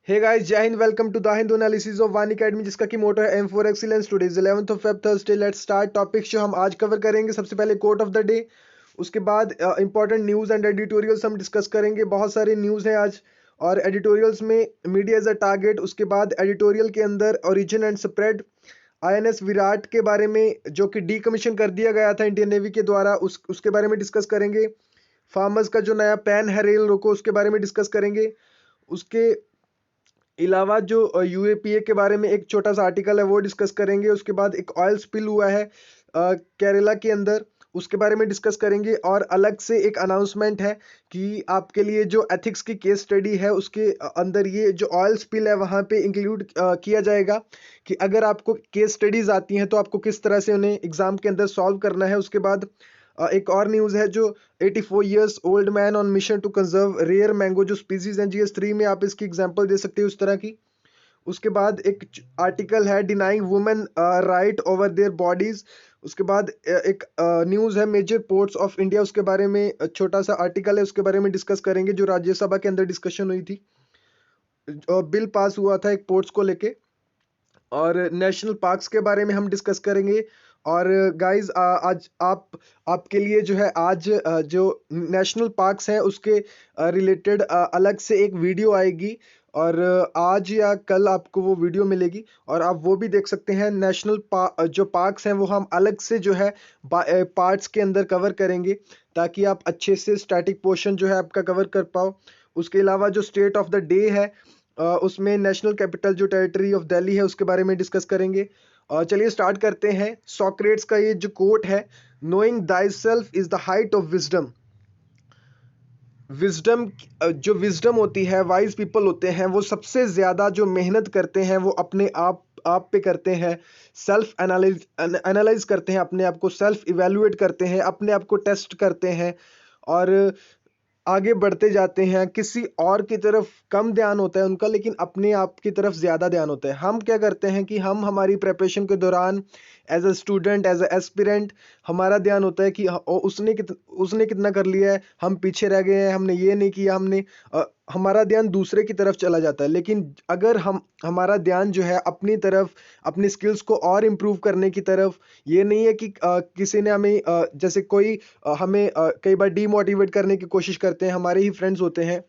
Hey guys, Jai Hind. Welcome to the Hindu analysis of वान academy, जिसका की मोटो है aim for excellence. Today is 11th of Feb, Thursday. Let's start topics जो हम आज कवर करेंगे। सबसे पहले कोट ऑफ द डे, उसके बाद इंपॉर्टेंट न्यूज़ एंड एडिटोरियल्स हम डिस्कस करेंगे। बहुत सारे न्यूज़ हैं आज, और एडिटोरियल्स में मीडिया एज अ टारगेट। उसके बाद एडिटोरियल के अंदर origin and spread, INS Virat के बारे में जो कि डीकमीशन कर दिया गया था इंडियन नेवी के द्वारा, उसके बारे में डिस्कस करेंगे। फार्मर्स का जो नया पैन है रेल रोको, उसके बारे में डिस्कस करेंगे। उसके अलावा जो यूएपीए के बारे में एक छोटा सा आर्टिकल है वो डिस्कस करेंगे। उसके बाद एक ऑयल स्पिल हुआ है केरला के अंदर, उसके बारे में डिस्कस करेंगे। और अलग से एक अनाउंसमेंट है कि आपके लिए जो एथिक्स की केस स्टडी है उसके अंदर ये जो ऑयल स्पिल है वहाँ पे इंक्लूड किया जाएगा कि अगर आपको केस स्टडीज आती हैं तो आपको किस तरह से उन्हें एग्जाम के अंदर सॉल्व करना है। उसके बाद एक और न्यूज़ है जो 84 years old man on mission to conserve rare mango जो स्पीसीज हैं। जीएस 3 में आप इसकी एग्जांपल दे सकते हो उस तरह की। उसके बाद एक आर्टिकल है denying women right over their bodies. उसके बाद एक न्यूज़ है मेजर पोर्ट्स ऑफ इंडिया, उसके बारे में छोटा सा आर्टिकल है, उसके बारे में डिस्कस करेंगे। जो राज्यसभा के अंदर डिस्कशन हुई थी, बिल पास हुआ था एक पोर्ट्स को लेके। और नेशनल पार्क्स के बारे में हम डिस्कस करेंगे। और गाइस, आज आपके लिए जो है आज जो नेशनल पार्क्स हैं उसके रिलेटेड अलग से एक वीडियो आएगी। और आज या कल आपको वो वीडियो मिलेगी और आप वो भी देख सकते हैं। जो पार्क्स हैं वो हम अलग से जो है पार्ट्स के अंदर कवर करेंगे, ताकि आप अच्छे से स्टैटिक पोर्शन जो है आपका कवर कर पाओ। उसके अलावा जो स्टेट ऑफ द डे है, उसमें नेशनल कैपिटल जो टेरिटरी ऑफ दिल्ली है उसके बारे में डिस्कस करेंगे। चलिए स्टार्ट करते हैं। सॉक्रेट्स का ये जो कोट है, knowing thy self is the height of wisdom. Wisdom, जो विजडम होती है, वाइज पीपल होते हैं, वो सबसे ज़्यादा जो मेहनत करते हैं वो अपने आप पे करते हैं। सेल्फ एनालाइज करते हैं, अपने आप को सेल्फ इवेल्युएट करते हैं, अपने आप को टेस्ट करते हैं और आगे बढ़ते जाते हैं। किसी और की तरफ कम ध्यान होता है उनका, लेकिन अपने आप की तरफ ज़्यादा ध्यान होता है। हम क्या करते हैं कि हम हमारी प्रिपरेशन के दौरान as a student, as a aspirant, हमारा ध्यान होता है कि उसने कितना कर लिया है, हम पीछे रह गए हैं, हमने ये नहीं किया, हमारा ध्यान दूसरे की तरफ चला जाता है। लेकिन अगर हमारा ध्यान जो है अपनी तरफ, अपनी स्किल्स को और इम्प्रूव करने की तरफ, ये नहीं है कि किसी ने हमें जैसे कोई हमें कई बार डीमोटिवेट करने की कोशिश करते हैं, हमारे ही फ्रेंड्स होते हैं।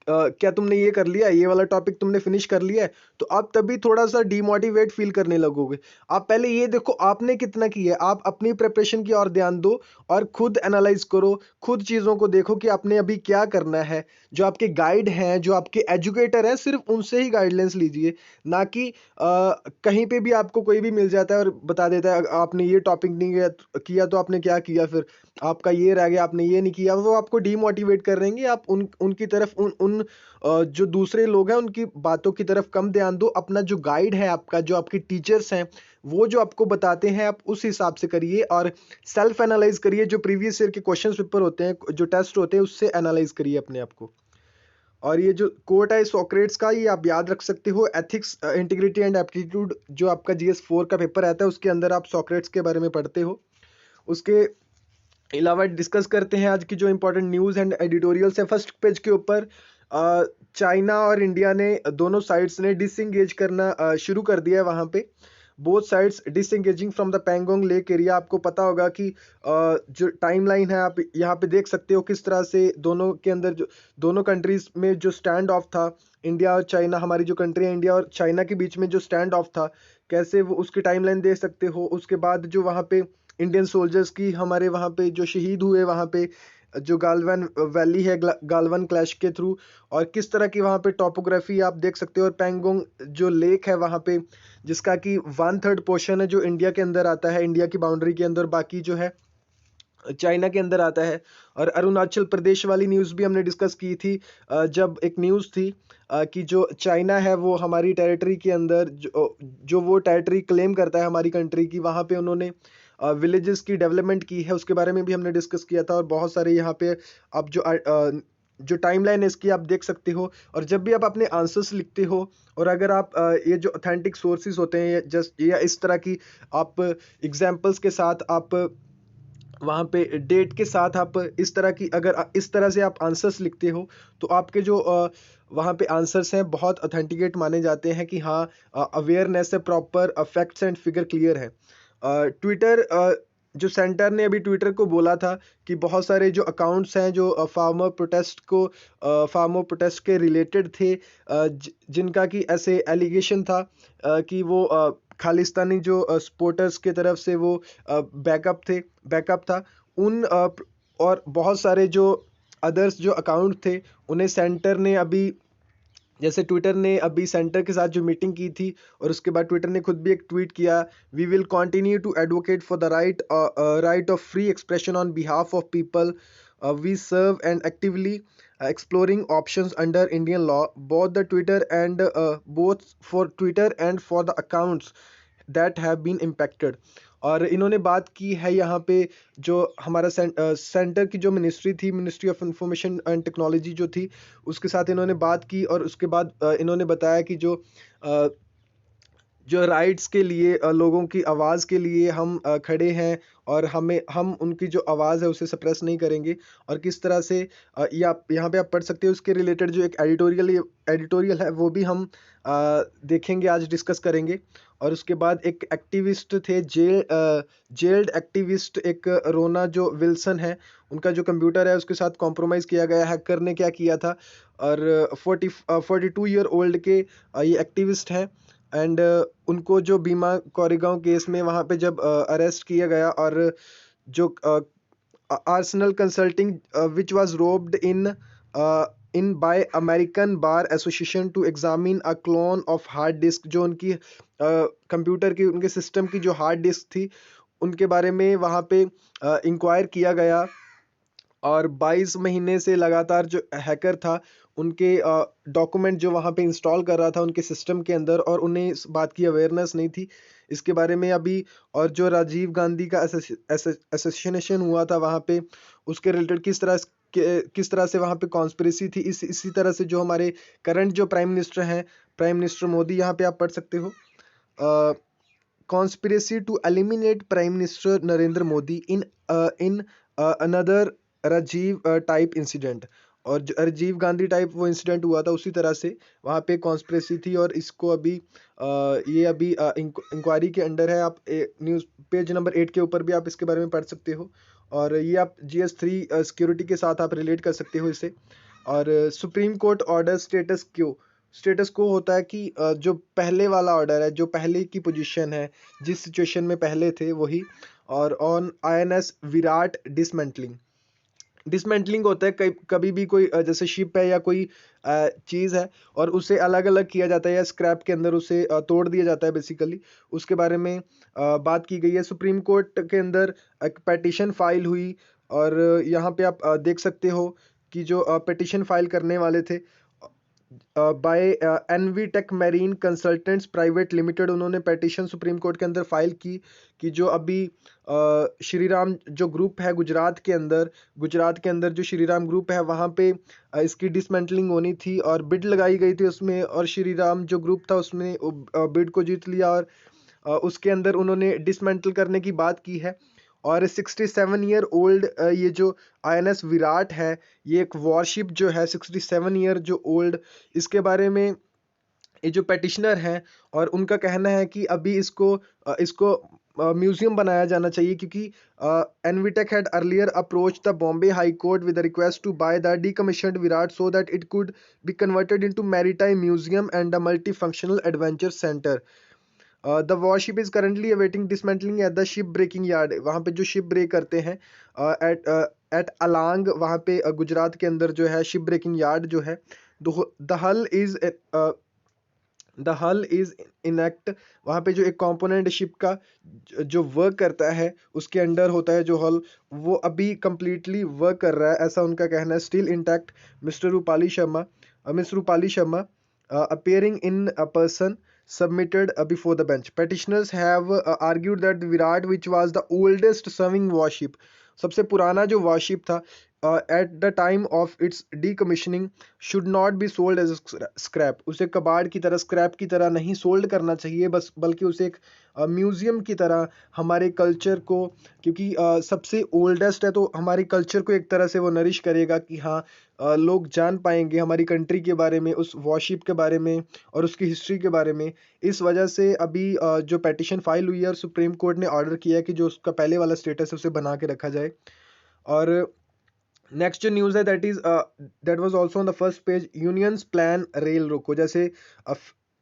क्या तुमने ये कर लिया, ये वाला टॉपिक तुमने फिनिश कर लिया है? तो आप तभी थोड़ा सा डीमोटिवेट फील करने लगोगे। आप पहले ये देखो आपने कितना किया है, आप अपनी प्रिपरेशन की ओर ध्यान दो और खुद एनालाइज करो, खुद चीज़ों को देखो कि आपने अभी क्या करना है। जो आपके गाइड हैं, जो आपके एजुकेटर हैं, सिर्फ उनसे ही गाइडलाइंस लीजिए। ना कि कहीं पे भी आपको कोई भी मिल जाता है और बता देता है आपने ये टॉपिक नहीं किया तो आपने क्या किया, फिर आपका ये रह गया, आपने ये नहीं किया, वो आपको डीमोटिवेट कर रहेंगे। आप उनकी तरफ, उन उन जो दूसरे लोग हैं उनकी बातों की तरफ कम ध्यान दो। अपना जो गाइड है आपका, जो आपके टीचर्स हैं, वो जो आपको बताते हैं आप उस हिसाब से करिए और सेल्फ एनालाइज करिए। जो प्रीवियस ईयर के क्वेश्चन पेपर होते हैं, जो टेस्ट होते हैं, उससे एनालाइज करिए अपने आप को। और ये जो कोट है सोक्रेट्स का, ये आप याद रख सकते हो। एथिक्स, इंटीग्रिटी एंड एप्टीट्यूड, जो आपका जीएस 4 का पेपर आता है उसके अंदर आप सोक्रेट्स के बारे में पढ़ते हो। उसके अलावा डिस्कस करते हैं आज की जो इंपॉर्टेंट न्यूज़ एंड एडिटोरियल्स हैं। फर्स्ट पेज के ऊपर चाइना और इंडिया ने, दोनों साइड्स ने डिसंगेज करना शुरू कर दिया है वहाँ पे। Both sides disengaging from the Pangong lake area. आपको पता होगा कि जो टाइमलाइन है आप यहाँ पे देख सकते हो, किस तरह से दोनों के अंदर, जो दोनों कंट्रीज में जो स्टैंड ऑफ था, इंडिया और चाइना, हमारी जो कंट्री है इंडिया और चाइना के बीच में जो स्टैंड ऑफ था, कैसे वो उसकी टाइमलाइन देख सकते हो। उसके बाद जो वहाँ पे इंडियन सोल्जर्स की, हमारे वहाँ पे जो शहीद हुए, वहाँ पे जो गालवन वैली है, गालवन क्लैश के थ्रू, और किस तरह की वहाँ पे टोपोग्राफी आप देख सकते हो। और पैंगोंग जो लेक है वहाँ पे, जिसका कि 1/3 पोर्शन है जो इंडिया के अंदर आता है, इंडिया की बाउंड्री के अंदर, बाकी जो है चाइना के अंदर आता है। और अरुणाचल प्रदेश वाली न्यूज़ भी हमने डिस्कस की थी। जब एक न्यूज़ थी कि जो चाइना है वो हमारी टेरिटरी के अंदर, जो वो टेरिटरी क्लेम करता है हमारी कंट्री की, वहाँ पे उन्होंने विलेजेस की डेवलपमेंट की है, उसके बारे में भी हमने डिस्कस किया था। और बहुत सारे यहाँ पे आप जो टाइमलाइन है इसकी आप देख सकते हो। और जब भी आप अपने आंसर्स लिखते हो, और अगर आप ये जो ऑथेंटिक सोर्सेज होते हैं, जस्ट या इस तरह की आप एग्जांपल्स के साथ आप वहाँ पे डेट के साथ आप इस तरह की, अगर इस तरह से आप आंसर्स लिखते हो तो आपके जो वहाँ पे आंसर्स हैं बहुत ऑथेंटिकेट माने जाते हैं कि हाँ अवेयरनेस है, proper facts and figure clear है। ट्विटर जो सेंटर ने अभी ट्विटर को बोला था कि बहुत सारे जो अकाउंट्स हैं जो फार्मर प्रोटेस्ट के रिलेटेड थे, जिनका कि ऐसे एलिगेशन था कि वो खालिस्तानी जो सपोर्टर्स की तरफ से वो बैकअप था और बहुत सारे जो अदर्स जो अकाउंट थे उन्हें सेंटर ने अभी, जैसे ट्विटर ने अभी सेंटर के साथ जो मीटिंग की थी और उसके बाद ट्विटर ने खुद भी एक ट्वीट किया, we will continue to advocate for the right of free expression on behalf of people we serve and actively exploring options under Indian law, both for Twitter and for the accounts that have been impacted। और इन्होंने बात की है यहाँ पे जो हमारा centre की जो मिनिस्ट्री थी, ministry of information and technology जो थी, उसके साथ इन्होंने बात की और उसके बाद इन्होंने बताया कि जो राइट्स के लिए लोगों की आवाज़ के लिए हम खड़े हैं और हम उनकी जो आवाज़ है उसे सप्रेस नहीं करेंगे। और किस तरह से ये आप यहाँ पे आप पढ़ सकते हो, उसके रिलेटेड जो एक एडिटोरियल है वो भी हम देखेंगे, आज डिस्कस करेंगे। और उसके बाद एक एक्टिविस्ट थे, जेल्ड एक्टिविस्ट, एक रोना जो विल्सन है, उनका जो कंप्यूटर है उसके साथ कॉम्प्रोमाइज़ किया गया, हैकर ने क्या किया था। और 42 ईयर ओल्ड के ये एक्टिविस्ट हैं एंड उनको जो भीमा कोरेगांव केस में वहाँ पे जब अरेस्ट किया गया और जो Arsenal Consulting which was roped in by American Bar Association to examine a clone of hard disk, जो उनकी कंप्यूटर की, उनके सिस्टम की जो हार्ड डिस्क थी उनके बारे में वहाँ पे इंक्वायर किया गया। और 22 महीने से लगातार जो हैकर था उनके डॉक्यूमेंट जो वहाँ पे इंस्टॉल कर रहा था उनके सिस्टम के अंदर, और उन्हें इस बात की अवेयरनेस नहीं थी इसके बारे में अभी। और जो राजीव गांधी का असोसिएशन हुआ था वहाँ पे, उसके रिलेटेड किस तरह से वहाँ पे कॉन्स्पिरेसी थी, इसी तरह से जो हमारे करंट जो प्राइम मिनिस्टर हैं, प्राइम मिनिस्टर मोदी, यहाँ पे आप पढ़ सकते हो, conspiracy to eliminate prime minister Narendra Modi in another Rajiv type incident. और जो राजीव गांधी टाइप वो इंसिडेंट हुआ था उसी तरह से वहाँ पे कॉन्स्पिरेसी थी। और इसको अभी ये अभी इंक्वायरी के अंडर है। आप न्यूज़ पेज नंबर 8 के ऊपर भी आप इसके बारे में पढ़ सकते हो। और ये आप GS3 सिक्योरिटी के साथ आप रिलेट कर सकते हो इसे। और सुप्रीम कोर्ट ऑर्डर स्टेटस को होता है कि जो पहले वाला ऑर्डर है, जो पहले की पोजीशन है, जिस सिचुएशन में पहले थे वही। और ऑन INS विराट डिसमेंटलिंग होता है कभी भी कोई जैसे शिप है या कोई चीज़ है और उसे अलग अलग किया जाता है या स्क्रैप के अंदर उसे तोड़ दिया जाता है बेसिकली, उसके बारे में बात की गई है। सुप्रीम कोर्ट के अंदर एक पिटीशन फाइल हुई और यहाँ पे आप देख सकते हो कि जो पिटीशन फाइल करने वाले थे by NV Tech Marine Consultants Private Limited, उन्होंने पिटीशन सुप्रीम कोर्ट के अंदर फाइल की कि जो अभी श्री राम जो ग्रुप है गुजरात के अंदर जो श्री राम ग्रुप है वहाँ पे इसकी डिसमेंटलिंग होनी थी और बिड लगाई गई थी उसमें, और श्री राम जो ग्रुप था उसने बिड को जीत लिया और उसके अंदर उन्होंने डिसमेंटल करने की बात की है। और 67 ईयर ओल्ड ये जो INS विराट है, ये एक वॉरशिप जो है 67 ईयर जो ओल्ड, इसके बारे में ये जो पेटिशनर हैं और उनका कहना है कि अभी इसको म्यूजियम बनाया जाना चाहिए, क्योंकि Envitech had earlier approach the Bombay High Court with request to buy the decommissioned Viraat so that it could be converted into maritime museum and a multi functional adventure centre. The warship is currently awaiting dismantling at the ship breaking yard. वहाँ पे जो ship break करते हैं eight along, वहाँ पे गुजरात के अंदर जो है शिप ब्रेकिंग यार्ड जो है, द हल इज इनएक्ट। वहाँ पे जो एक कंपोनेंट शिप का जो वर्क करता है उसके अंडर होता है जो हल, वो अभी कंप्लीटली वर्क कर रहा है, ऐसा उनका कहना है। Still intact. Mister Rupali Sharma appearing in a person submitted before the bench. Petitioners have argued that the Virat, which was the oldest serving warship, सबसे पुराना जो warship था, at the time of its decommissioning should not be sold as a scrap. उसे कबाड़ की तरह, scrap की तरह नहीं सोल्ड करना चाहिए, बस बल्कि उसे एक म्यूजियम की तरह हमारे कल्चर को, क्योंकि सबसे ओल्डेस्ट है तो हमारे कल्चर को एक तरह से वो नरिश करेगा कि हाँ लोग जान पाएंगे हमारी कंट्री के बारे में, उस वॉरशिप के बारे में और उसकी हिस्ट्री के बारे में। इस वजह से अभी जो पेटिशन फाइल हुई है और सुप्रीम कोर्ट ने ऑर्डर किया है कि जो उसका पहले वाला स्टेटस है उसे बना के रखा जाए। और नेक्स्ट जो न्यूज़ है that was also on the first page, unions plan rail रोको। जैसे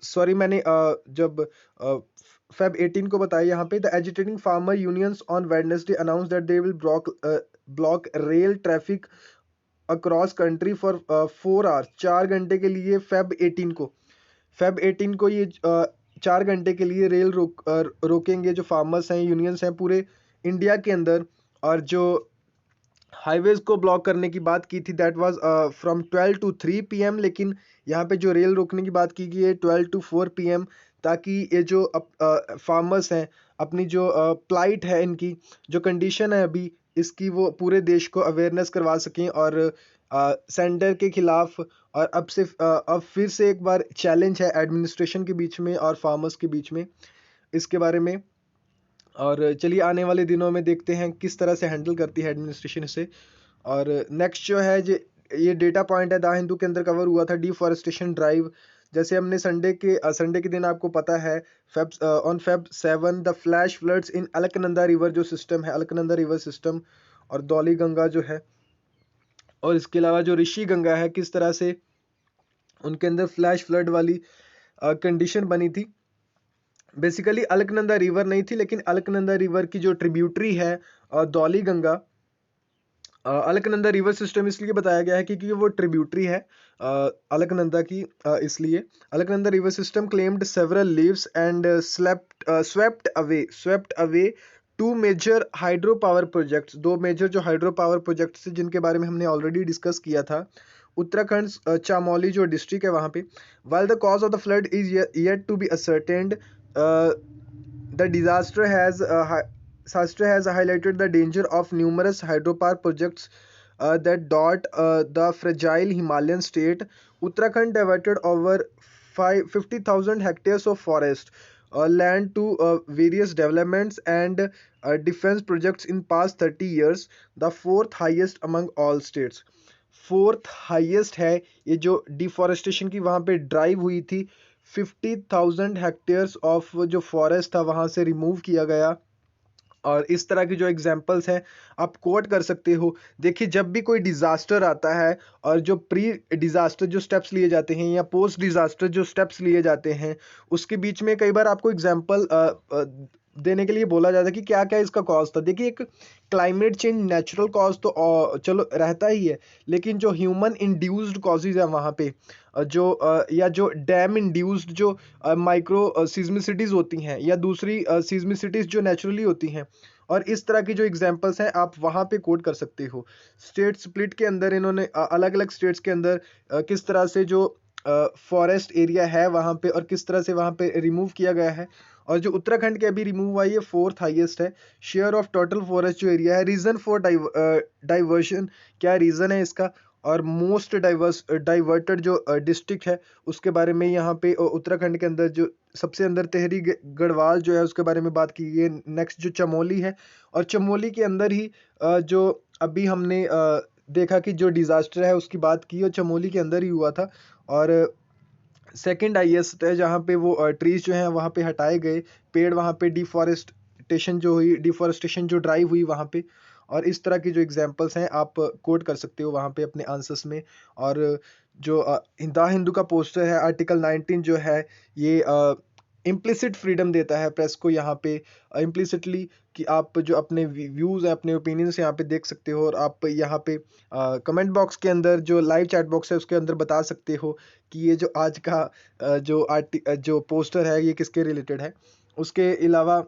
सॉरी मैंने जब फेब 18 को बताया यहाँ पे, the agitating farmer unions on Wednesday announce that they will block rail traffic across country for 4 hours. 4 घंटे के लिए फेब 18 को ये 4 घंटे के लिए रेल रोकेंगे जो फार्मर्स हैं, यूनियंस हैं पूरे इंडिया के अंदर। और जो हाईवेज को ब्लॉक करने की बात की थी that was from 12 to 3 PM, लेकिन यहाँ पे जो रेल रोकने की बात की गई है 12 to 4 PM, ताकि ये जो फार्मर्स हैं अपनी जो प्लाइट है, इनकी जो कंडीशन है अभी इसकी, वो पूरे देश को अवेयरनेस करवा सकें और सेंटर के खिलाफ। और अब फिर से एक बार चैलेंज है एडमिनिस्ट्रेशन के बीच में और फार्मर्स के बीच में इसके बारे में। और चलिए आने वाले दिनों में देखते हैं किस तरह से हैंडल करती है एडमिनिस्ट्रेशन इसे। और नेक्स्ट जो है ये डेटा पॉइंट है द हिंदू के अंदर कवर हुआ था, डिफॉरेस्टेशन ड्राइव। जैसे हमने संडे के दिन आपको पता है on Feb 7 the flash floods in Alaknanda river, जो सिस्टम है अलकनंदा रिवर सिस्टम और दौली गंगा जो है, और इसके अलावा जो ऋषि गंगा है, किस तरह से उनके अंदर फ्लैश फ्लड वाली कंडीशन बनी थी। बेसिकली अलकनंदा रिवर नहीं थी, लेकिन अलकनंदा रिवर की जो ट्रिब्यूटरी है दौली गंगा, अलकनंदा रिवर सिस्टम इसलिए बताया गया है क्योंकि वो ट्रिब्यूटरी है अलकनंदा की, इसलिए Alaknanda river system claimed several lives and swept away 2 major hydro power projects. 2 major जो हाइड्रो पावर प्रोजेक्ट्स जिनके बारे में हमने ऑलरेडी डिस्कस किया था। उत्तराखंड चामोली जो डिस्ट्रिक्ट है वहाँ पे, while the cause of the flood is yet to be ascertained, the disaster has highlighted the danger of numerous hydropower projects that dot the fragile Himalayan state. Uttarakhand diverted over 50,000 hectares of forest land to various developments and defense projects in past 30 years, the 4th highest among all states. 4th highest है ये जो deforestation की वहाँ पे drive हुई थी। 50,000 hectares of जो forest था वहाँ से रिमूव किया गया। और इस तरह की जो एग्जांपल्स हैं आप कोट कर सकते हो। देखिए जब भी कोई डिज़ास्टर आता है और जो प्री डिज़ास्टर जो स्टेप्स लिए जाते हैं या पोस्ट डिज़ास्टर जो स्टेप्स लिए जाते हैं, उसके बीच में कई बार आपको एग्जांपल देने के लिए बोला जाता है कि क्या क्या इसका कॉज था। देखिए एक क्लाइमेट चेंज नेचुरल कॉज तो चलो रहता ही है, लेकिन जो ह्यूमन इंड्यूस्ड कॉजेज है वहाँ पे या जो डैम इंड्यूस्ड जो माइक्रो सीज्मिसिटीज़ होती हैं या दूसरी सीज्मिसिटीज़ जो नेचुरली होती हैं, और इस तरह की जो एग्जांपल्स हैं आप वहाँ पे कोट कर सकते हो। स्टेट स्प्लिट के अंदर इन्होंने अलग अलग स्टेट्स के अंदर किस तरह से जो फॉरेस्ट एरिया है वहाँ पे और किस तरह से वहाँ पे रिमूव किया गया है। और जो उत्तराखंड के अभी रिमूव हुआ है ये 4th हाईएस्ट है। शेयर ऑफ टोटल फॉरेस्ट जो एरिया है, रीजन फॉर डाइवर्शन क्या रीजन है इसका, और मोस्ट डाइवर्टेड जो डिस्ट्रिक्ट है उसके बारे में यहाँ पे उत्तराखंड के अंदर जो सबसे अंदर टिहरी गढ़वाल जो है उसके बारे में बात की गई है। नेक्स्ट जो चमोली है, और चमोली के अंदर ही जो अभी हमने देखा कि जो डिज़ास्टर है उसकी बात की और चमोली के अंदर ही हुआ था। और सेकंड हाईएस्ट है जहाँ पे वो ट्रीज जो हैं वहाँ पे हटाए गए, पेड़ वहाँ पे डिफॉरेस्टेशन जो ड्राइव हुई वहाँ पे। और इस तरह की जो एग्जांपल्स हैं आप कोट कर सकते हो वहाँ पे अपने आंसर्स में। और जो द हिंदू का पोस्टर है आर्टिकल 19 जो है ये इम्प्लिसिट फ्रीडम देता है प्रेस को यहाँ पे इम्प्लिसिटली, कि आप जो अपने व्यूज़ हैं अपने ओपिनियंस यहाँ पे देख सकते हो। और आप यहाँ पे कमेंट बॉक्स के अंदर जो लाइव चैट बॉक्स है उसके अंदर बता सकते हो कि ये जो आज का जो पोस्टर है ये किसके रिलेटेड है। उसके अलावा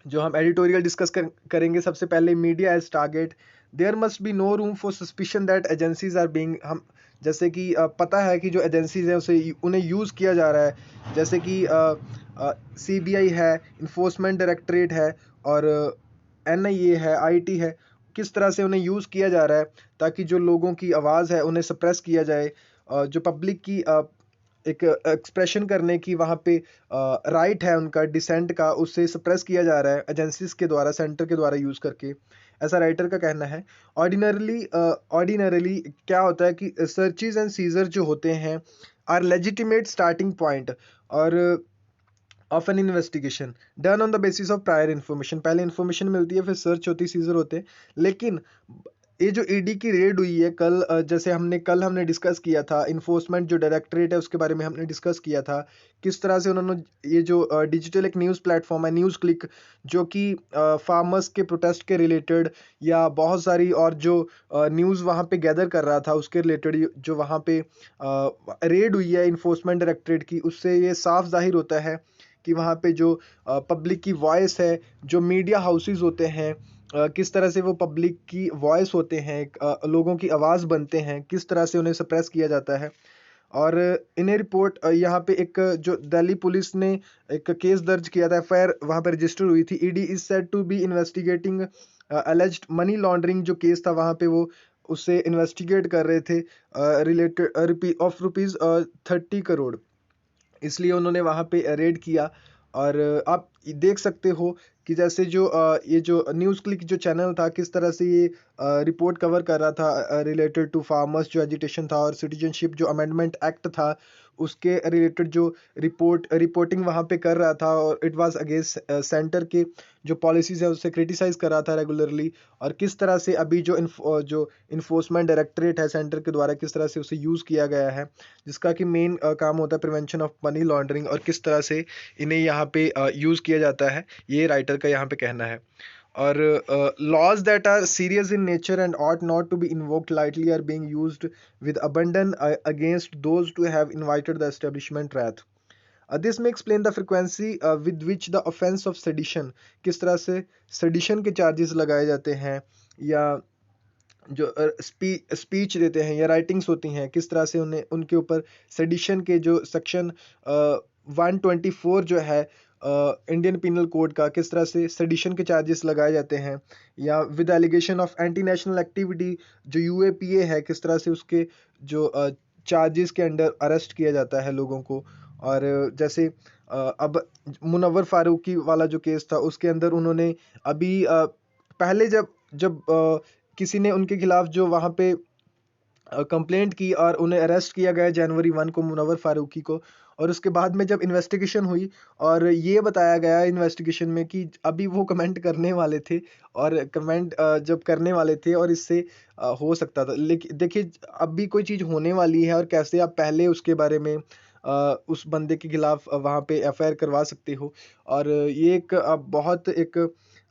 जो हम एडिटोरियल डिस्कस करेंगे, सबसे पहले media as target, there must be no room for suspicion that agencies are being, हम जैसे कि पता है कि जो एजेंसीज हैं उन्हें यूज़ किया जा रहा है, जैसे कि CBI है, इन्फोर्समेंट डायरेक्टरेट है और NIA है, IT है, किस तरह से उन्हें यूज़ किया जा रहा है ताकि जो लोगों की आवाज़ है उन्हें सप्रेस किया जाए, जो पब्लिक की एक एक्सप्रेशन करने की वहाँ पे राइट है उनका डिसेंट का, उससे सप्रेस किया जा रहा है एजेंसीज के द्वारा, सेंटर के द्वारा यूज़ करके, ऐसा राइटर का कहना है। ऑर्डिनरली क्या होता है कि सर्चेज एंड सीजर जो होते हैं आर लेजिटिमेट स्टार्टिंग पॉइंट और of N investigation done on the basis of prior information. पहले इन्फॉर्मेशन मिलती है, फिर सर्च होती है, सीजर होते हैं। लेकिन ये जो ईडी की रेड हुई है कल, जैसे हमने डिस्कस किया था, इन्फोर्समेंट जो डायरेक्टरेट है उसके बारे में हमने डिस्कस किया था, किस तरह से उन्होंने ये जो डिजिटल एक न्यूज़ प्लेटफॉर्म है न्यूज़ क्लिक, जो कि फार्मर्स के प्रोटेस्ट के रिलेटेड या बहुत सारी और जो न्यूज़ वहाँ पे गैदर कर रहा था उसके रिलेटेड जो वहाँ पे रेड हुई है इन्फोर्समेंट डायरेक्टरेट की, उससे ये साफ जाहिर होता है कि वहाँ पे जो पब्लिक की वॉइस है, जो मीडिया हाउसेस होते हैं, किस तरह से वो पब्लिक की वॉइस होते हैं, लोगों की आवाज़ बनते हैं, किस तरह से उन्हें सप्रेस किया जाता है। और इन्हें रिपोर्ट यहाँ पे एक जो दिल्ली पुलिस ने एक केस दर्ज किया था, एफआईआर वहाँ पे रजिस्टर हुई थी। ED is said to be investigating alleged money laundering, जो केस था वहाँ पे वो उससे इन्वेस्टिगेट कर रहे थे रिलेटेड ऑफ रुपीज़ 30 करोड़, इसलिए उन्होंने वहाँ पे रेड किया। और आप देख सकते हो कि जैसे जो ये जो न्यूज़ क्लिक जो चैनल था, किस तरह से ये रिपोर्ट कवर कर रहा था रिलेटेड टू फार्मर्स जो एजिटेशन था और सिटीजनशिप जो अमेंडमेंट एक्ट था उसके रिलेटेड जो रिपोर्टिंग वहाँ पे कर रहा था, और इट वाज अगेंस्ट सेंटर के जो पॉलिसीज है उससे क्रिटिसाइज कर रहा था रेगुलरली। और किस तरह से अभी जो इन्फोर्समेंट डायरेक्टरेट है सेंटर के द्वारा, किस तरह से उसे यूज़ किया गया है, जिसका कि मेन काम होता है प्रिवेंशन ऑफ मनी लॉन्ड्रिंग, और किस तरह से इन्हें यहाँ पे यूज़ किया जाता है, ये राइटर का यहाँ पे कहना है। और laws that are serious in nature and ought not to be invoked lightly are being used with abandon against those who have invited the establishment wrath. This may explain the frequency with which the offense of sedition, किस तरह से sedition के charges लगाए जाते हैं, या जो speech देते हैं या राइटिंग्स होती हैं, किस तरह से उन्हें उनके ऊपर सेडिशन के जो सेक्शन 124 जो है इंडियन पिनल कोड का, किस तरह से सेडिशन के चार्जेस लगाए जाते हैं, या with allegation of anti national activity जो यूएपीए है, किस तरह से उसके जो चार्जेस के अंडर अरेस्ट किया जाता है लोगों को। और जैसे अब मुनव्वर फारूकी वाला जो केस था उसके अंदर उन्होंने अभी पहले जब जब किसी ने उनके खिलाफ जो वहाँ पे कंप्लेंट की और उन्हें अरेस्ट किया गया जनवरी 1 को, मुनव्वर फारूकी को। और उसके बाद में जब इन्वेस्टिगेशन हुई और ये बताया गया इन्वेस्टिगेशन में कि अभी वो कमेंट करने वाले थे, और कमेंट जब करने वाले थे और इससे हो सकता था, लेकिन देखिए अब भी कोई चीज़ होने वाली है और कैसे आप पहले उसके बारे में उस बंदे के खिलाफ वहाँ पे एफआईआर करवा सकते हो। और ये एक बहुत एक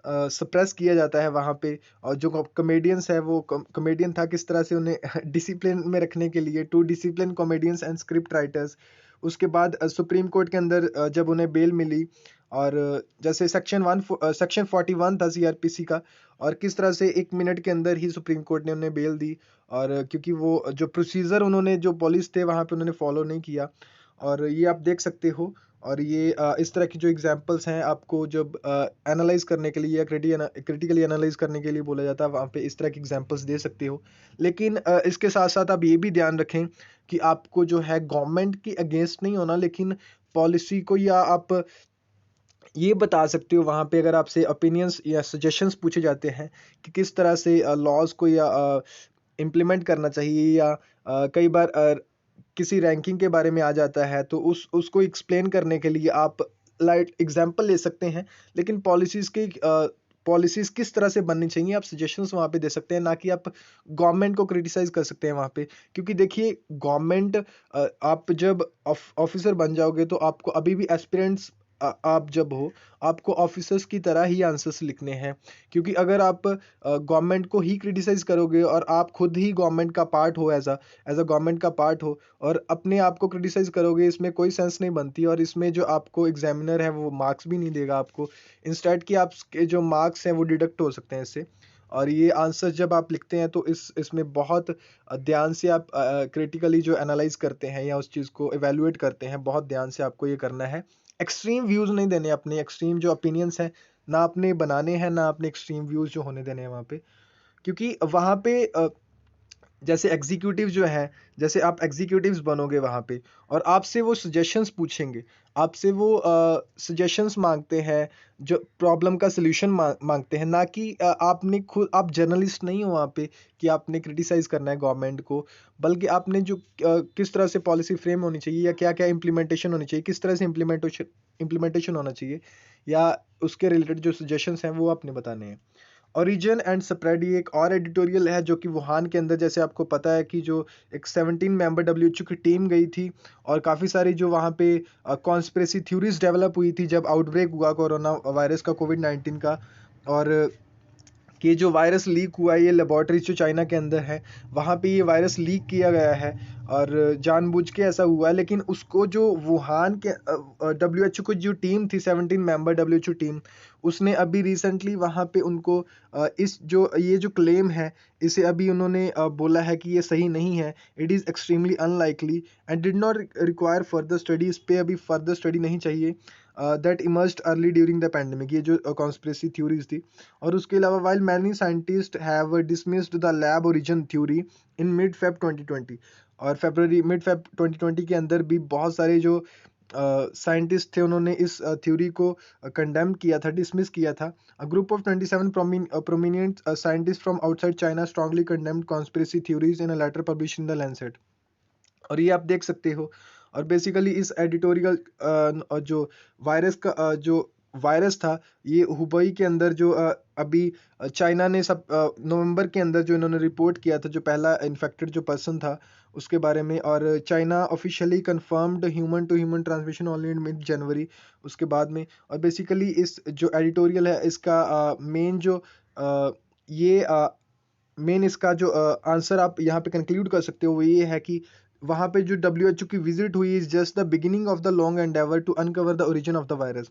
सप्रेस किया जाता है वहाँ पे। और जो कॉमेडियंस है वो कॉमेडियन था, किस तरह से उन्हें डिसिप्लिन में रखने के लिए to discipline comedians and script writers. उसके बाद सुप्रीम कोर्ट के अंदर जब उन्हें बेल मिली, और जैसे सेक्शन 41 था सीआरपीसी का, और किस तरह से 1 मिनट के अंदर ही सुप्रीम कोर्ट ने उन्हें बेल दी। और क्योंकि वो जो प्रोसीजर उन्होंने जो पुलिस थे वहाँ पे उन्होंने फॉलो नहीं किया। और ये आप देख सकते हो। और ये इस तरह की जो एग्जांपल्स हैं, आपको जब एनालाइज करने के लिए या क्रिटिकली एनालाइज करने के लिए बोला जाता है, वहाँ पे इस तरह की एग्जांपल्स दे सकते हो। लेकिन इसके साथ साथ आप ये भी ध्यान रखें कि आपको जो है गवर्नमेंट के अगेंस्ट नहीं होना, लेकिन पॉलिसी को, या आप ये बता सकते हो वहाँ पे अगर आपसे ओपिनियंस या सजेशंस पूछे जाते हैं कि किस तरह से लॉज को या इम्प्लीमेंट करना चाहिए, या कई बार किसी रैंकिंग के बारे में आ जाता है तो उसको एक्सप्लेन करने के लिए आप लाइट एग्जांपल ले सकते हैं। लेकिन पॉलिसीज़ किस तरह से बननी चाहिए, आप सजेशंस वहाँ पे दे सकते हैं, ना कि आप गवर्नमेंट को क्रिटिसाइज़ कर सकते हैं वहाँ पे। क्योंकि देखिए गवर्नमेंट, आप जब ऑफिसर बन जाओगे तो आपको अभी भी एस्पिरेंट्स, आप जब हो आपको ऑफिसर्स की तरह ही आंसर्स लिखने हैं। क्योंकि अगर आप गवर्नमेंट को ही क्रिटिसाइज़ करोगे और आप खुद ही गवर्नमेंट का पार्ट हो, एज अ गवर्नमेंट का पार्ट हो, और अपने आप को क्रिटिसाइज़ करोगे, इसमें कोई सेंस नहीं बनती। और इसमें जो आपको एग्जामिनर है वो मार्क्स भी नहीं देगा आपको, इंस्टेड कि आपके जो मार्क्स हैं वो डिडक्ट हो सकते हैं इससे। और ये आंसर जब आप लिखते हैं तो इसमें बहुत ध्यान से आप क्रिटिकली जो एनालाइज करते हैं या उस चीज़ को एवेल्युएट करते हैं, बहुत ध्यान से आपको ये करना है। एक्सट्रीम व्यूज़ नहीं देने अपने, एक्सट्रीम जो ओपिनियंस हैं ना अपने बनाने हैं, ना अपने एक्सट्रीम व्यूज़ जो होने देने हैं वहाँ पे। क्योंकि वहाँ पे जैसे एग्जीक्यूटिव जो है, जैसे आप एग्जीक्यूटिव्स बनोगे वहाँ पे और आपसे वो सजेशंस पूछेंगे, आपसे वो सजेशंस मांगते हैं, जो प्रॉब्लम का सलूशन मांगते हैं, ना कि आपने खुद, आप जर्नलिस्ट नहीं हो वहाँ पे कि आपने क्रिटिसाइज करना है गवर्नमेंट को, बल्कि आपने जो किस तरह से पॉलिसी फ्रेम होनी चाहिए या क्या क्या इम्प्लीमेंटेशन होनी चाहिए, किस तरह से इम्प्लीमेंटेशन होना चाहिए, या उसके रिलेटेड जो सजेशंस हैं वो आपने बताने हैं। ओरिजिन एंड स्प्रेड, ये एक और एडिटोरियल है जो कि वुहान के अंदर, जैसे आपको पता है कि जो एक 17 मेंबर डब्ल्यूएचओ की टीम गई थी और काफ़ी सारी जो वहाँ पे कॉन्स्पिरेसी थ्योरीज डेवलप हुई थी जब आउटब्रेक हुआ कोरोना वायरस का, कोविड-19 का। और कि ये जो वायरस लीक हुआ है, ये लेबोरेटरीज जो चाइना के अंदर है वहाँ पे ये वायरस लीक किया गया है और जानबूझ के ऐसा हुआ है। लेकिन उसको जो वुहान के डब्ल्यूएचओ की जो टीम थी, 17 मेंबर डब्ल्यूएचओ टीम, उसने अभी रिसेंटली वहाँ पे उनको इस जो ये जो क्लेम है, इसे अभी उन्होंने बोला है कि ये सही नहीं है, it is extremely unlikely and did not require further study, इस पे अभी फर्दर स्टडी नहीं चाहिए, that emerged early during the pandemic, ये जो कॉन्स्पिरेसी थ्योरीज थी। और उसके अलावा while many scientist have dismissed the lab origin theory in mid Feb 2020, और फरवरी मिड फेब 2020 के अंदर भी बहुत सारे जो साइंटिस्ट थे उन्होंने इस थ्योरी को कंडेम किया था, डिसमिस किया था। A group of 27 prominent scientists from outside China strongly condemned conspiracy theories in a letter published in the Lancet। और ये आप देख सकते हो। और बेसिकली इस एडिटोरियल जो वायरस का जो वायरस था, ये हुबई के अंदर जो अभी चाइना ने सब नवंबर के अंदर जो इन्होंने रिपोर्ट किया था, जो पहला इन्फेक्टेड जो पर्सन था उसके बारे में, और China officially confirmed human to human transmission only in mid January उसके बाद में। और बेसिकली इस जो एडिटोरियल है इसका मेन जो ये मेन इसका जो आंसर आप यहाँ पे कंक्लूड कर सकते हो वो ये है कि वहाँ पे जो डब्ल्यूएचओ की विजिट हुई is just the beginning of the long endeavour to uncover the origin of the virus.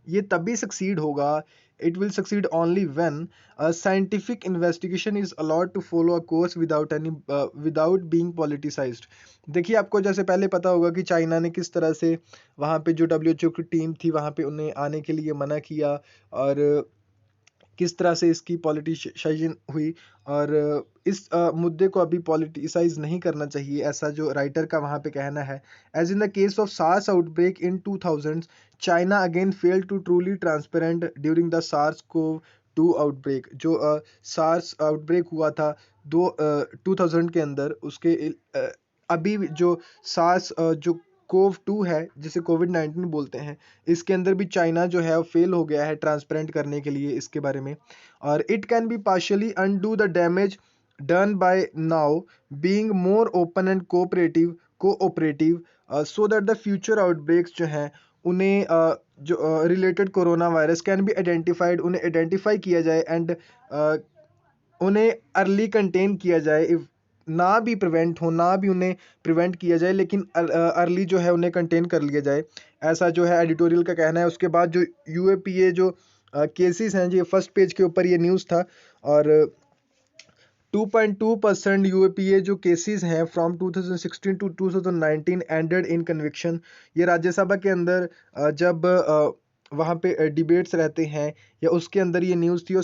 ये तभी सक्सीड होगा, it will succeed only when a scientific investigation is allowed to follow a course without being politicized। देखिए, आपको जैसे पहले पता होगा कि चाइना ने किस तरह से वहाँ पे जो डब्ल्यूएचओ की टीम थी वहाँ पे उन्हें आने के लिए मना किया, और किस तरह से इसकी पॉलिटिसाइजेशन हुई, और इस मुद्दे को अभी पॉलिटिसाइज नहीं करना चाहिए, ऐसा जो राइटर का वहाँ पे कहना है। As in the case of SARS outbreak in 2000, China again failed to truly transparent during the SARS CoV 2 outbreak. जो सार्स आउटब्रेक हुआ था 2000 के अंदर, उसके अभी जो सार्स जो कोव 2 है जिसे कोविड-19 बोलते हैं, इसके अंदर भी चाइना जो है वो फेल हो गया है ट्रांसपेरेंट करने के लिए इसके बारे में। और it can be partially undo the damage done by now being more open and cooperative so that the future outbreaks जो हैं उन्हें जो related corona virus can be identified, उन्हें आइडेंटिफाई किया जाए एंड उन्हें अर्ली कंटेन किया जाए। इफ ना भी प्रिवेंट हो, ना भी उन्हें प्रिवेंट किया जाए, लेकिन अर्ली जो है उन्हें कंटेन कर लिया जाए, ऐसा जो है एडिटोरियल का कहना है। उसके बाद जो यूएपीए जो केसेस हैं, जो फर्स्ट पेज के ऊपर ये न्यूज़ था, और 2.2% यूएपीए जो केसेस हैं from 2016 to 2019 ended in conviction. ये राज्यसभा के अंदर जब वहाँ पे डिबेट्स रहते हैं या उसके अंदर ये न्यूज़ थी, और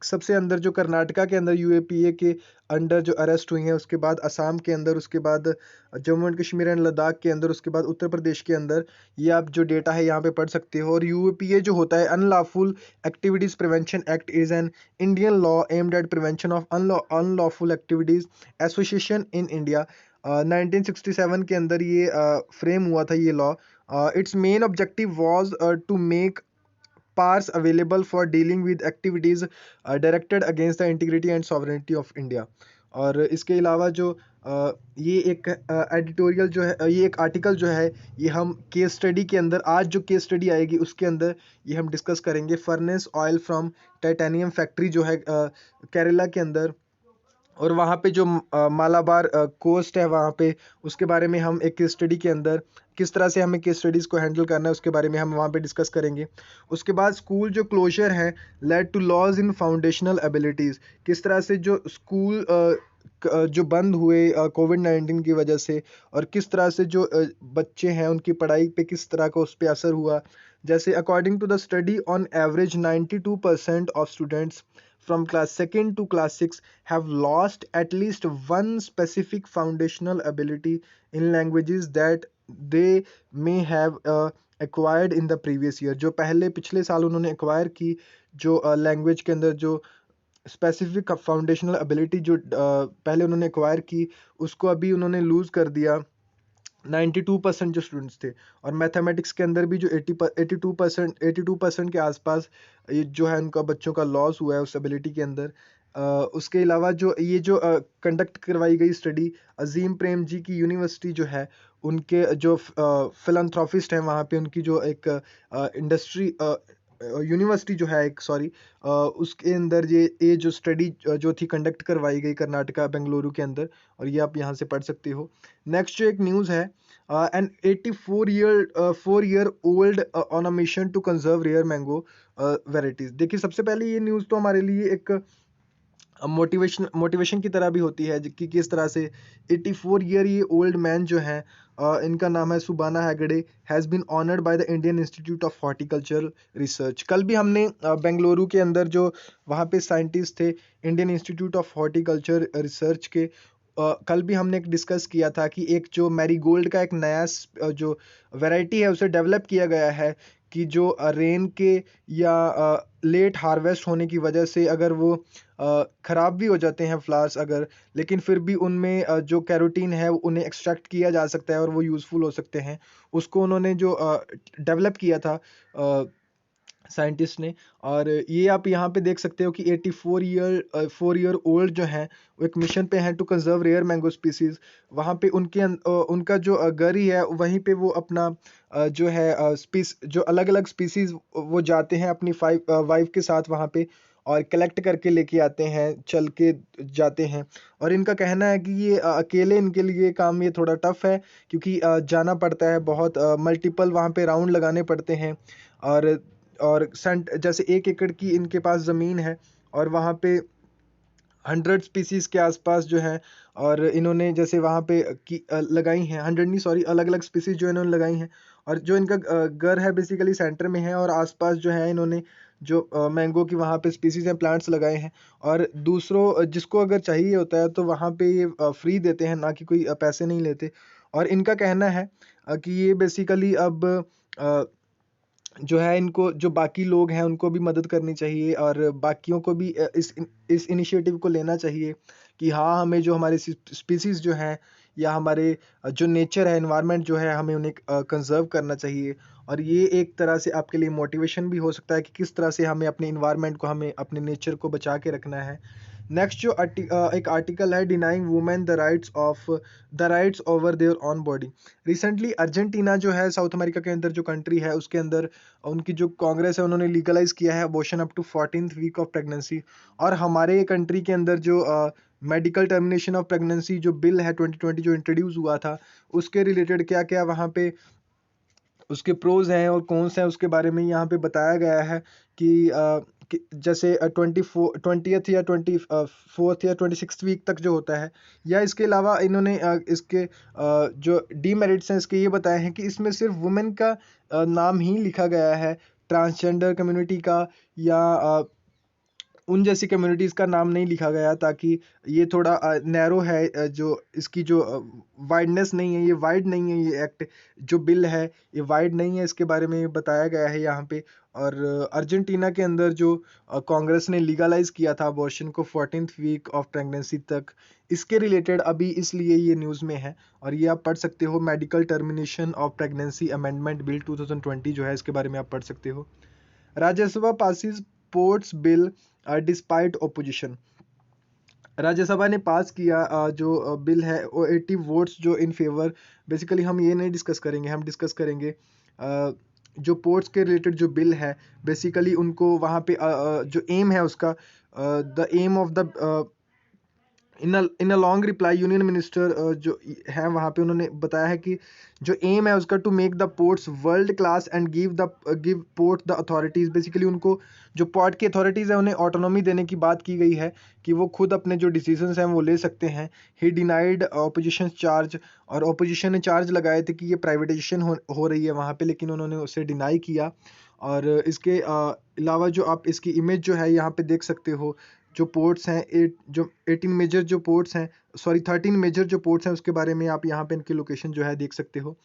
सबसे अंदर जो कर्नाटका के अंदर यूएपीए के अंडर जो अरेस्ट हुई हैं, उसके बाद असम के अंदर, उसके बाद जम्मू एंड कश्मीर एंड लद्दाख के अंदर, उसके बाद उत्तर प्रदेश के अंदर, ये आप जो डेटा है यहाँ पे पढ़ सकते हो। और यूएपीए जो होता है, unlawful activities prevention act, is an Indian law aimed at prevention of unlawful activities association in India. 1967 के अंदर ये फ्रेम हुआ था ये law. Its main objective was to make powers available for dealing with activities directed against the integrity and sovereignty of India। और इसके अलावा जो ये एक एडिटोरियल जो है, ये एक आर्टिकल जो है, ये हम केस स्टडी के अंदर, आज जो केस स्टडी आएगी उसके अंदर ये हम डिस्कस करेंगे। Furnace oil from titanium factory जो है केरला के अंदर, और वहाँ पे जो मालाबार कोस्ट है वहाँ पे, उसके बारे में हम एक केस स्टडी के अंदर किस तरह से हमें केस स्टडीज़ को हैंडल करना है उसके बारे में हम वहाँ पे डिस्कस करेंगे। उसके बाद स्कूल जो क्लोजर है led to loss in foundational abilities, किस तरह से जो स्कूल जो बंद हुए कोविड-19 की वजह से, और किस तरह से जो बच्चे हैं उनकी पढ़ाई पे किस तरह का उस पर असर हुआ। जैसे according to the study on average 92% of students from class 2nd to class 6 have lost at least one specific foundational ability in languages that they may have acquired in the previous year। जो पहले पिछले साल उन्होंने acquire की जो language के अंदर जो स्पेसिफिक फाउंडेशनल एबिलिटी जो पहले उन्होंने एक्वायर की, उसको अभी उन्होंने लूज़ कर दिया। 92% जो स्टूडेंट्स थे, और मैथमेटिक्स के अंदर भी जो 82% के आसपास ये जो है उनका बच्चों का लॉस हुआ है उस एबिलिटी के अंदर। उसके अलावा जो ये जो कंडक्ट करवाई गई स्टडी अजीम प्रेम जी की यूनिवर्सिटी जो है, उनके जो फिलंथ्रोपिस्ट हैं वहाँ पे, उनकी जो एक इंडस्ट्री यूनिवर्सिटी जो है एक, सॉरी, उसके अंदर ये जो स्टडी जो थी कंडक्ट करवाई गई कर्नाटका बेंगलुरु के अंदर, और ये आप यहाँ से पढ़ सकते हो। नेक्स्ट जो एक न्यूज़ है, an 4 year old on a mission to conserve rare mango varieties. देखिए सबसे पहले ये न्यूज़ तो हमारे लिए एक मोटिवेशन की तरह भी होती है कि किस तरह से 84 ईयर ये ओल्ड मैन जो है, इनका नाम है Subana Hegde, has been honoured by the Indian Institute of Horticulture Research. कल भी हमने बेंगलुरु के अंदर जो वहाँ पे साइंटिस्ट थे Indian Institute of Horticulture research के, कल भी हमने एक डिस्कस किया था कि एक जो मैरीगोल्ड का एक नया जो वैरायटी है उसे डेवलप किया गया है कि जो रेन के या लेट हार्वेस्ट होने की वजह से अगर वो ख़राब भी हो जाते हैं फ्लावर्स अगर, लेकिन फिर भी उनमें जो कैरोटीन है उन्हें एक्सट्रैक्ट किया जा सकता है और वो यूज़फुल हो सकते हैं। उसको उन्होंने जो डेवलप किया था साइंटिस्ट ने, और ये आप यहाँ पे देख सकते हो कि 4 ईयर ओल्ड जो हैं वो एक मिशन पे हैं to conserve rare mango species. वहाँ पे उनका जो घर ही है वहीं पे वो अपना जो है जो अलग अलग स्पीसीज वो जाते हैं अपनी वाइफ के साथ वहाँ पे, और कलेक्ट करके लेके आते हैं, चल के जाते हैं। और इनका कहना है कि ये अकेले इनके लिए काम ये थोड़ा टफ है, क्योंकि जाना पड़ता है बहुत, मल्टीपल वहाँ पे राउंड लगाने पड़ते हैं। और जैसे 1 एकड़ की इनके पास ज़मीन है और वहाँ पे 100 स्पीसीज के आसपास जो है, और इन्होंने जैसे वहाँ पे लगाई हैं, 100 नहीं सॉरी, अलग अलग स्पीसीज जो इन्होंने लगाई हैं। और जो इनका घर है बेसिकली सेंटर में है, और आसपास जो है इन्होंने जो मैंगो की वहाँ पे स्पीसीज हैं प्लांट्स लगाए हैं। और दूसरों जिसको अगर चाहिए होता है तो वहाँ पे ये फ्री देते हैं, ना कि कोई पैसे नहीं लेते। और इनका कहना है कि ये बेसिकली अब जो है इनको जो बाकी लोग हैं उनको भी मदद करनी चाहिए, और बाकियों को भी इस इनिशिएटिव को लेना चाहिए कि हाँ, हमें जो हमारे स्पीसीज जो हैं या हमारे जो नेचर है, एनवायरनमेंट जो है, हमें उन्हें कंजर्व करना चाहिए। और ये एक तरह से आपके लिए मोटिवेशन भी हो सकता है कि किस तरह से हमें अपने इन्वायरनमेंट को, हमें अपने नेचर को बचा के रखना है। नेक्स्ट जो एक आर्टिकल है, denying women the rights over their own body. Recently Argentina जो है साउथ अमेरिका के अंदर जो कंट्री है, उसके अंदर उनकी जो कांग्रेस है उन्होंने लीगलाइज किया है abortion up to 14th week of pregnancy. और हमारे कंट्री के अंदर जो मेडिकल टर्मिनेशन ऑफ प्रेगनेंसी जो बिल है 2020 जो इंट्रोड्यूस हुआ था, उसके रिलेटेड क्या क्या वहाँ पे उसके प्रोज हैं और कॉन्स हैं उसके बारे में यहाँ पे बताया गया है कि जैसे 20th या 24th या 26th वीक तक जो होता है, या इसके अलावा इन्होंने इसके जो डीमेरिट्स हैं इसके ये बताए हैं कि इसमें सिर्फ वुमेन का नाम ही लिखा गया है, ट्रांसजेंडर कम्युनिटी का या उन जैसी कम्युनिटीज़ का नाम नहीं लिखा गया, ताकि ये थोड़ा नैरो है, जो इसकी जो वाइडनेस नहीं है, ये वाइड नहीं है, ये एक्ट जो बिल है ये वाइड नहीं है, इसके बारे में ये बताया गया है यहाँ पे। और अर्जेंटीना के अंदर जो कांग्रेस ने लीगलाइज किया था अबॉर्शन को 14th वीक ऑफ प्रेगनेंसी तक, इसके रिलेटेड अभी इसलिए ये न्यूज़ में है। और ये आप पढ़ सकते हो, medical termination of pregnancy amendment bill 2020 जो है, इसके बारे में आप पढ़ सकते हो। Rajya Sabha passes ports bill despite opposition. Rajya Sabha ने पास किया जो बिल है वो 80 वोट्स जो इन फेवर। बेसिकली हम ये नहीं डिस्कस करेंगे, हम डिस्कस करेंगे जो पोर्ट्स के रिलेटेड जो बिल है, बेसिकली उनको वहाँ पे जो एम है उसका, the aim of the in a long reply union minister जो है वहाँ पे उन्होंने बताया है कि जो एम है उसका to make the ports world class and give port the authorities. Basically उनको जो पोर्ट की अथॉरिटीज़ है उन्हें ऑटोनॉमी देने की बात की गई है कि वो खुद अपने जो डिसीजंस हैं वो ले सकते हैं। ही डिनाइड ऑपोजिशन चार्ज, और ऑपोजिशन ने चार्ज लगाए थे कि ये प्राइवेटाइजेशन हो रही है वहाँ पे, लेकिन उन्होंने उसे डिनाई किया। और इसके अलावा जो आप इसकी इमेज जो है यहाँ पे देख सकते हो, जो पोर्ट्स हैं 18 मेजर जो पोर्ट्स हैं, सॉरी 13 मेजर जो पोर्ट्स हैं उसके बारे में आप यहाँ पे इनकी लोकेशन जो है देख सकते हो।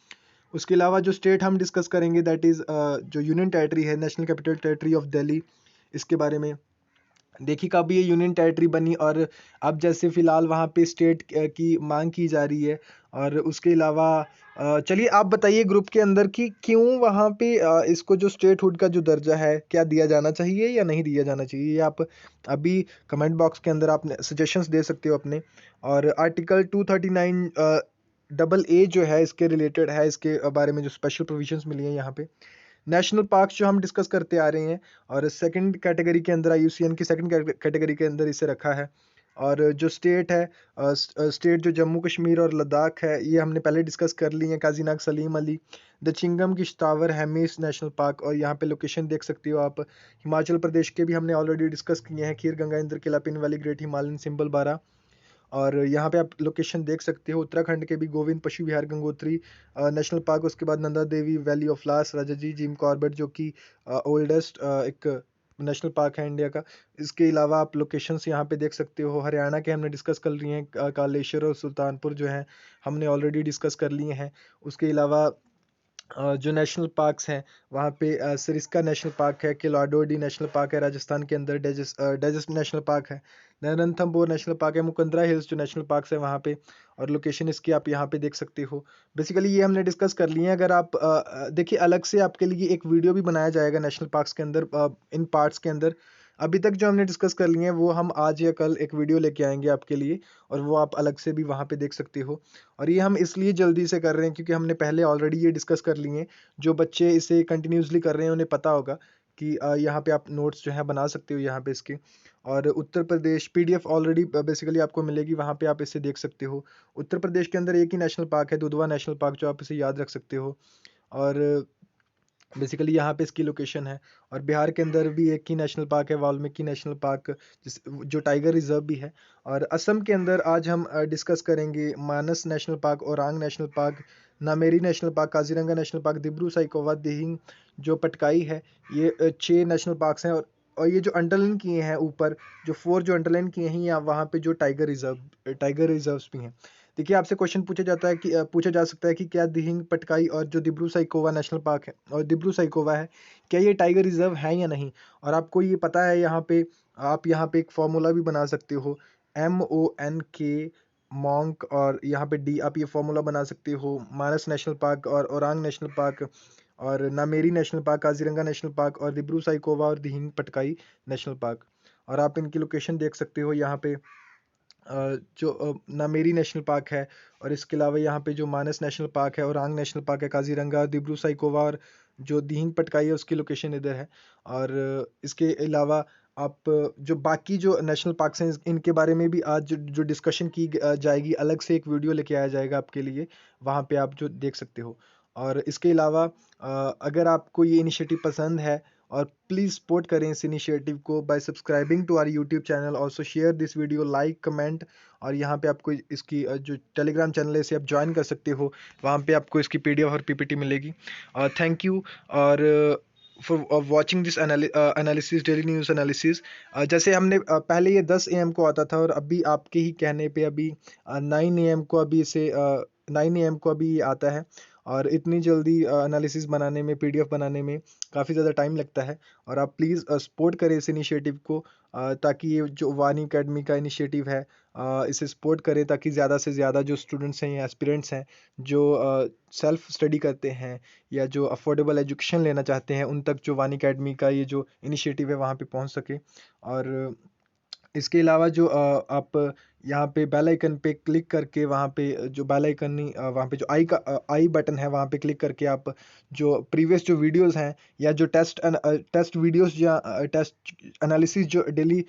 उसके अलावा जो स्टेट हम डिस्कस करेंगे दैट इज़ जो यूनियन टेरिटरी है, national capital territory of Delhi, इसके बारे में देखिए कब ये यूनियन टेरिटरी बनी और अब जैसे फ़िलहाल वहाँ पे स्टेट की मांग की जा रही है। और उसके अलावा चलिए आप बताइए ग्रुप के अंदर कि क्यों वहाँ पे इसको जो स्टेटहुड का जो दर्जा है क्या दिया जाना चाहिए या नहीं दिया जाना चाहिए, ये आप अभी कमेंट बॉक्स के अंदर आप सजेशंस दे सकते हो अपने। और आर्टिकल 239 डबल ए जो है इसके रिलेटेड है, इसके बारे में जो स्पेशल प्रोविजंस मिली हैं यहाँ पे। नेशनल पार्क्स जो हम डिस्कस करते आ रहे हैं और सेकंड कैटेगरी के अंदर आईयूसीएन की सेकंड कैटेगरी के अंदर इसे रखा है। और जो स्टेट है स्टेट जो जम्मू कश्मीर और लद्दाख है ये हमने पहले डिस्कस कर ली है, Kazinag Salim Ali, Dachigam Kishtwar Hemis National Park, और यहाँ पे लोकेशन देख सकते हो आप। हिमाचल प्रदेश के भी हमने ऑलरेडी डिस्कस किए हैं, Khir Ganga Inder Killa Pin Valley Great Himalayan Simbal 12। और यहाँ पे आप लोकेशन देख सकते हो उत्तराखंड के भी गोविंद पशु विहार गंगोत्री नेशनल पार्क, उसके बाद Nanda Devi Valley of Flowers, Rajaji Jim Corbett जो कि ओल्डेस्ट एक नेशनल पार्क है इंडिया का। इसके अलावा आप लोकेशंस यहाँ पे देख सकते हो, हरियाणा के हमने डिस्कस कर लिए हैं, कालेश्वर और सुल्तानपुर जो हैं हमने ऑलरेडी डिस्कस कर लिए हैं। उसके अलावा जो नेशनल पार्क्स हैं वहाँ पे सरिस्का नेशनल पार्क है, किलाडोडी नेशनल पार्क है राजस्थान के अंदर, डेजस नेशनल पार्क है, रणथंभौर नेशनल पार्क है, मुकंदरा हिल्स जो नेशनल पार्क्स है वहाँ पे, और लोकेशन इसकी आप यहाँ पे देख सकते हो। बेसिकली ये हमने डिस्कस कर लिए हैं। अगर आप देखिए अलग से आपके लिए एक वीडियो भी बनाया जाएगा नेशनल पार्क्स के अंदर, इन पार्ट्स के अंदर। अभी तक जो हमने डिस्कस कर लिए हैं वो हम आज या कल एक वीडियो लेके आएंगे आपके लिए, और वो आप अलग से भी वहाँ पे देख सकते हो। और ये हम इसलिए जल्दी से कर रहे हैं क्योंकि हमने पहले ऑलरेडी ये डिस्कस कर लिए हैं। जो बच्चे इसे कंटिन्यूसली कर रहे हैं उन्हें पता होगा कि यहाँ पे आप नोट्स जो है बना सकते हो यहाँ पे इसके। और Uttar Pradesh PDF already basically आपको मिलेगी, वहाँ पे आप इसे देख सकते हो। उत्तर प्रदेश के अंदर एक ही नेशनल पार्क है, दुधवा नेशनल पार्क, जो आप इसे याद रख सकते हो। और बेसिकली यहाँ पे इसकी लोकेशन है। और बिहार के अंदर भी एक ही नेशनल पार्क है, वाल्मीकि नेशनल पार्क, जो टाइगर रिजर्व भी है। और असम के अंदर आज हम डिस्कस करेंगे Manas National Park, Orang National Park, Nameri National Park, Kaziranga National Park, Dibru Saikhowa, Dihing जो पटकाई है। ये 6 नेशनल पार्क्स हैं। और ये जो अंडरलाइन किए हैं ऊपर, जो 4 जो अंडरलाइन किए हैं यहाँ वहाँ पे जो टाइगर रिजर्व्स भी हैं। देखिए आपसे क्वेश्चन पूछा जाता है कि पूछा जा सकता है कि क्या दिहिंग पटकाई और जो दिब्रू साइखोवा नेशनल पार्क है और दिब्रू साइखोवा है, क्या ये टाइगर रिजर्व है या नहीं। और आपको ये पता है यहाँ पे आप यहाँ पे एक फॉर्मूला भी बना सकते हो, MONK मॉन्क, और यहाँ पे D आप ये फॉर्मूला बना सकते हो मानस नेशनल पार्क और ओरांग नेशनल पार्क और Nameri National Park, Kaziranga National Park और दिब्रू साइखोवा और दिहिंग पटकाई नेशनल पार्क। और आप इनकी लोकेशन देख सकते हो यहाँ पे जो नामेरी नेशनल पार्क है, और इसके अलावा यहाँ पे जो मानस नेशनल पार्क है, ओरांग नेशनल पार्क है, काजीरंगा, दिब्रू साइखोवा और जो दिहिंग पटकाई है उसकी लोकेशन इधर है। और इसके अलावा आप जो बाकी जो नेशनल पार्क्स हैं इनके बारे में भी आज जो डिस्कशन की जाएगी, अलग से एक वीडियो लेके आया जाएगा आपके लिए, वहाँ पे आप जो देख सकते हो। और इसके अलावा अगर आपको ये इनिशिएटिव पसंद है और प्लीज़ सपोर्ट करें इस इनिशिएटिव को by subscribing to our YouTube channel, also share this video, like comment. और यहाँ पे आपको इसकी जो टेलीग्राम चैनल है इसे आप ज्वाइन कर सकते हो, वहाँ पे आपको इसकी PDF और PPT मिलेगी। थैंक यू और for watching this analysis, daily news analysis. जैसे हमने पहले ये 10 AM को आता था और अभी आपके ही कहने पे अभी 9 AM को अभी इसे 9 AM को अभी ये आता है। और इतनी जल्दी एनालिसिस बनाने में, PDF बनाने में काफ़ी ज़्यादा टाइम लगता है। और आप प्लीज़ सपोर्ट करें इस इनिशिएटिव को, ताकि ये जो वानी अकेडमी का इनिशिएटिव है इसे सपोर्ट करें, ताकि ज़्यादा से ज़्यादा जो स्टूडेंट्स हैं या एस्पिरेंट्स हैं जो सेल्फ स्टडी करते हैं या जो अफोर्डेबल एजुकेशन लेना चाहते हैं, उन तक जो वानी अकेडमी का ये जो इनिशिएटिव है वहाँ पे पहुँच सके। और इसके अलावा जो आप यहाँ पे बेल आइकन पे क्लिक करके, वहाँ पे जो बेल आइकन नहीं वहाँ पे जो आई बटन है वहाँ पे क्लिक करके आप जो प्रीवियस जो वीडियोस हैं या जो टेस्ट वीडियोस या टेस्ट एनालिसिस जो डेली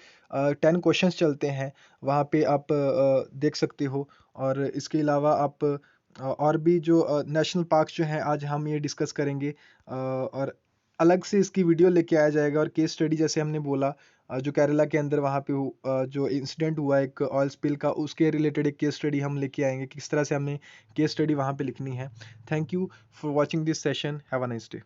10 क्वेश्चंस चलते हैं वहाँ पे आप देख सकते हो। और इसके अलावा आप और भी जो नेशनल पार्क्स जो हैं आज हम ये डिस्कस करेंगे, और अलग से इसकी वीडियो लेके आया जाएगा। और केस स्टडी जैसे हमने बोला जो केरला के अंदर वहाँ पे जो इंसिडेंट हुआ एक ऑयल स्पिल का, उसके रिलेटेड एक केस स्टडी हम लेके आएंगे, किस तरह से हमें केस स्टडी वहाँ पे लिखनी है। Thank you for watching this session, have a nice day.